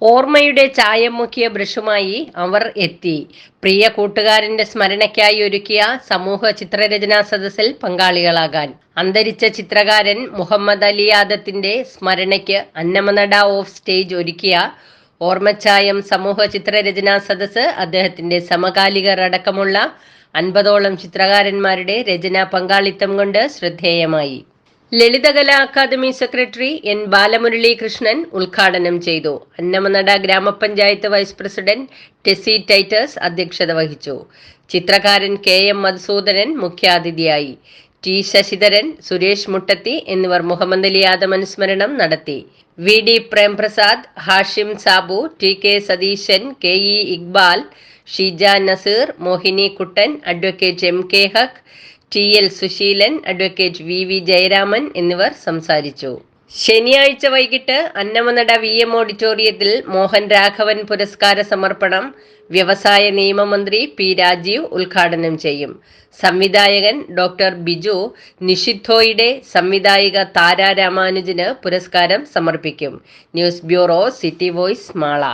ഓർമ്മയുടെ ചായം മുക്കിയ ബ്രഷുമായി അവർ എത്തി. പ്രിയ കൂട്ടുകാരന്റെ സ്മരണയ്ക്കായി ഒരുക്കിയ സമൂഹ ചിത്രരചനാ സദസ്സിൽ പങ്കാളികളാകാൻ അന്തരിച്ച ചിത്രകാരൻ മുഹമ്മദ് അലി ആദത്തിന്റെ സ്മരണയ്ക്ക് അന്നമനട ഓഫ് സ്റ്റേജ് ഒരുക്കിയ ഓർമ്മച്ചായം സമൂഹ ചിത്രരചനാ സദസ്സ് അദ്ദേഹത്തിന്റെ സമകാലികർ അടക്കമുള്ള 50ഓളം ചിത്രകാരന്മാരുടെ രചനാ പങ്കാളിത്തം കൊണ്ട് ശ്രദ്ധേയമായി. ലളിതകലാ അക്കാദമി സെക്രട്ടറി എൻ ബാലമുരളീകൃഷ്ണൻ ഉദ്ഘാടനം ചെയ്തു. അന്നമനട ഗ്രാമപഞ്ചായത്ത് വൈസ് പ്രസിഡന്റ് ടെസി ടൈറ്റസ് അധ്യക്ഷത വഹിച്ചു. ചിത്രകാരൻ കെ എം മധുസൂദനൻ മുഖ്യാതിഥിയായി. ടി ശശിധരൻ, സുരേഷ് മുട്ടത്തി എന്നിവർ മുഹമ്മദ് അലി ആദം അനുസ്മരണം നടത്തി. V D Premprasad, Hashim Sabu, T K Satheesan, K E Iqbal, Sheeja Naseer, Mohini Kuttan, advocate M K Haq, T L Susheelan, advocate V V Jayaraman എന്നിവർ സംസാരിച്ചു. ശനിയാഴ്ച വൈകിട്ട് അന്നമനട വി എം ഓഡിറ്റോറിയത്തിൽ മോഹൻ രാഘവൻ പുരസ്കാര സമർപ്പണം വ്യവസായ നിയമമന്ത്രി പി രാജീവ് ഉദ്ഘാടനം ചെയ്യും. സംവിധായകൻ ഡോക്ടർ ബിജു നിഷിദ്ധോയുടെ സംവിധായിക താര രാമാനുജന് പുരസ്കാരം സമർപ്പിക്കും. News bureau, city voice, Mala.